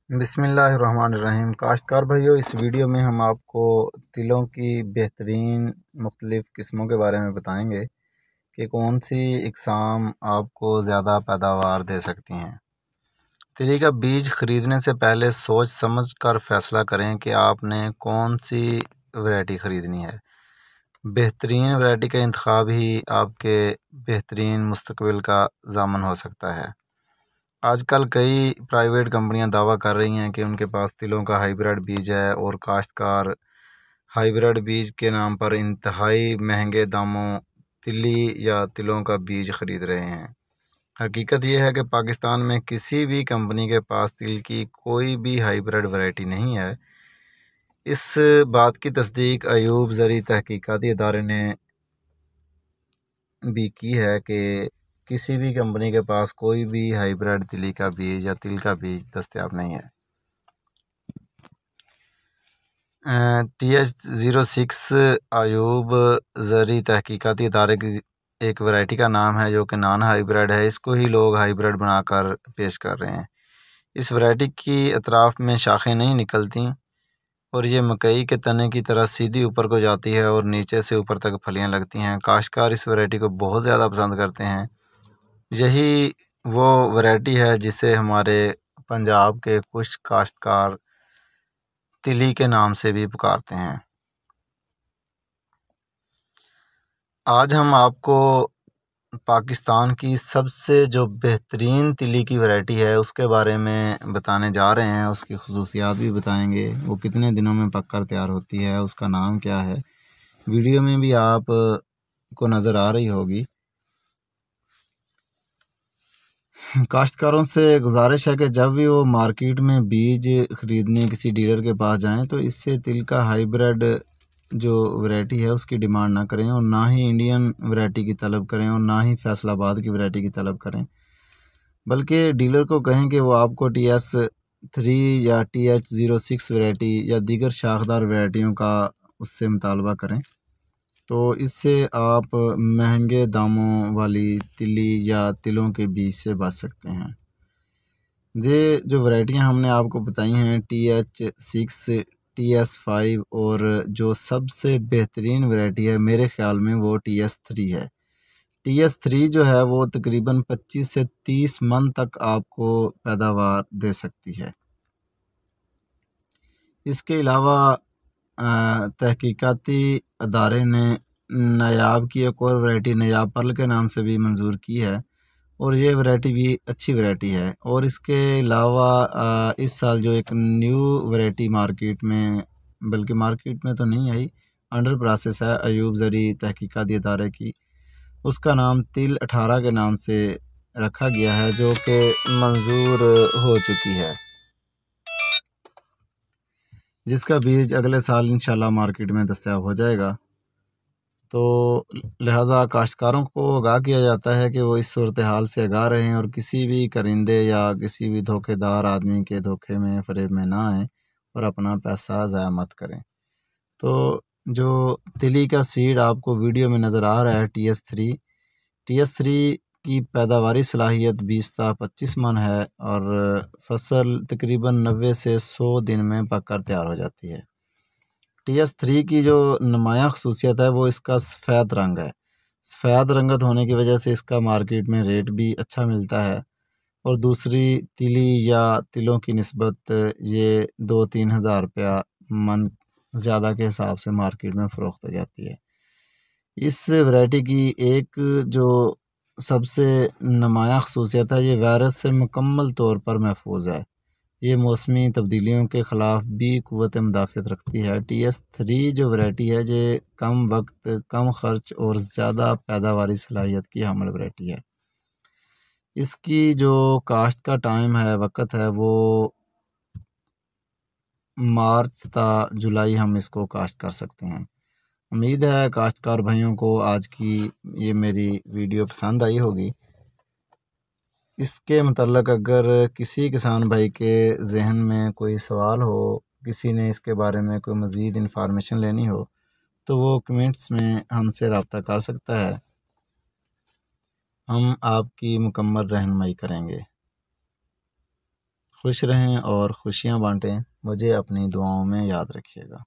बिस्मिल्लाहिर्रहमानिर्रहीम। काश्तकार भाइयों, इस वीडियो में हम आपको तिलों की बेहतरीन मुख्तलिफ़ किस्मों के बारे में बताएंगे कि कौन सी इकसाम आपको ज़्यादा पैदावार दे सकती हैं। तिली का बीज ख़रीदने से पहले सोच समझ कर फ़ैसला करें कि आपने कौन सी वैरायटी ख़रीदनी है। बेहतरीन वैरायटी का इंतखाब ही आपके बेहतरीन मुस्तकबिल का ज़ामन हो सकता है। आजकल कई प्राइवेट कंपनियां दावा कर रही हैं कि उनके पास तिलों का हाइब्रिड बीज है और काश्तकार हाइब्रिड बीज के नाम पर इंतहाई महंगे दामों तिली या तिलों का बीज खरीद रहे हैं। हकीकत यह है कि पाकिस्तान में किसी भी कंपनी के पास तिल की कोई भी हाइब्रिड वैरायटी नहीं है। इस बात की तस्दीक अयूब ज़री तहकीकाती इदारे ने भी की है कि किसी भी कंपनी के पास कोई भी हाइब्रिड तिली का बीज या तिल का बीज दस्तयाब नहीं है। TH06 अयूब ज़री तहकीकाती इदारे की एक वैरायटी का नाम है जो कि नॉन हाइब्रिड है। इसको ही लोग हाइब्रिड बनाकर पेश कर रहे हैं। इस वैरायटी की अतराफ़ में शाखें नहीं निकलती और ये मकई के तने की तरह सीधी ऊपर को जाती है और नीचे से ऊपर तक फलियां लगती हैं। काश्तकार इस वैरायटी को बहुत ज़्यादा पसंद करते हैं। यही वो वैरायटी है जिसे हमारे पंजाब के कुछ काश्तकार तिली के नाम से भी पुकारते हैं। आज हम आपको पाकिस्तान की सबसे जो बेहतरीन तिली की वैरायटी है उसके बारे में बताने जा रहे हैं। उसकी खुसूसियात भी बताएंगे, वो कितने दिनों में पककर तैयार होती है, उसका नाम क्या है। वीडियो में भी आप को नज़र आ रही होगी। काश्तकारों से गुजारिश है कि जब भी वो मार्केट में बीज ख़रीदने किसी डीलर के पास जाएं तो इससे तिल का हाइब्रिड जो वैरायटी है उसकी डिमांड ना करें और ना ही इंडियन वैरायटी की तलब करें और ना ही फैसलाबाद की वैरायटी की तलब करें, बल्कि डीलर को कहें कि वो आपको TS3 या TH06 वैरायटी या दीगर शाखदार वैरायटियों का उससे मुतालबा करें। तो इससे आप महंगे दामों वाली तिली या तिलों के बीज से बच सकते हैं। ये जो वैरायटियां हमने आपको बताई हैं TH6, TS5 और जो सबसे बेहतरीन वैरायटी है मेरे ख़्याल में वो TS3 है। TS3 जो है वो तकरीबन 25 से 30 मन तक आपको पैदावार दे सकती है। इसके अलावा तहकीकाती अदारे ने नायाब की एक और वैरायटी नायाब पर्ल के नाम से भी मंजूर की है और ये वैरायटी भी अच्छी वैरायटी है। और इसके अलावा इस साल जो एक न्यू वैरायटी मार्केट में, बल्कि मार्केट में तो नहीं आई, अंडर प्रोसेस है अयूब ज़री तहकीकाती अदारे की, उसका नाम तिल 18 के नाम से रखा गया है जो कि मंजूर हो चुकी है, जिसका बीज अगले साल इंशाल्लाह मार्केट में दस्तयाब हो जाएगा। तो लिहाजा काश्तकारों को आगाह किया जाता है कि वो इस सूरत हाल से आगाह रहें और किसी भी करिंदे या किसी भी धोखेदार आदमी के धोखे में फ़रेब में ना आएँ और अपना पैसा ज़ाया मत करें। तो जो तिली का सीड आपको वीडियो में नज़र आ रहा है TS3 की पैदावारी सलाहियत 20 ता 25 मन है और फसल तकरीबन 90 से 100 दिन में पककर तैयार हो जाती है। TS3 की जो नुमायाँ ख़ुसूसियत है वो इसका सफ़ेद रंग है। सफ़ेद रंगत होने की वजह से इसका मार्केट में रेट भी अच्छा मिलता है और दूसरी तिली या तिलों की निस्बत ये 2-3 हज़ार रुपया मन ज़्यादा के हिसाब से मार्केट में फ़रोख्त हो जाती है। इस वैरायटी की एक जो सबसे नुमायाँ ख़ुसूसियत है, ये वायरस से मुकम्मल तौर पर महफूज है। ये मौसमी तब्दीलियों के ख़िलाफ़ भी क़ुव्वत मुदाफ़अत रखती है। TS3 जो वैरायटी है ये कम वक्त, कम ख़र्च और ज़्यादा पैदावारी सलाहियत की हामिल वैरायटी है। इसकी जो काश्त का टाइम है, वक़्त है, वो मार्च ता जुलाई हम इसको काश्त कर सकते हैं। उम्मीद है काश्तकार भाइयों को आज की ये मेरी वीडियो पसंद आई होगी। इसके मतलब अगर किसी किसान भाई के जहन में कोई सवाल हो, किसी ने इसके बारे में कोई मज़ीद इंफॉर्मेशन लेनी हो, तो वो कमेंट्स में हमसे रब्ता कर सकता है। हम आपकी मुकम्मल रहनुमाई करेंगे। खुश रहें और खुशियाँ बांटें। मुझे अपनी दुआओं में याद रखिएगा।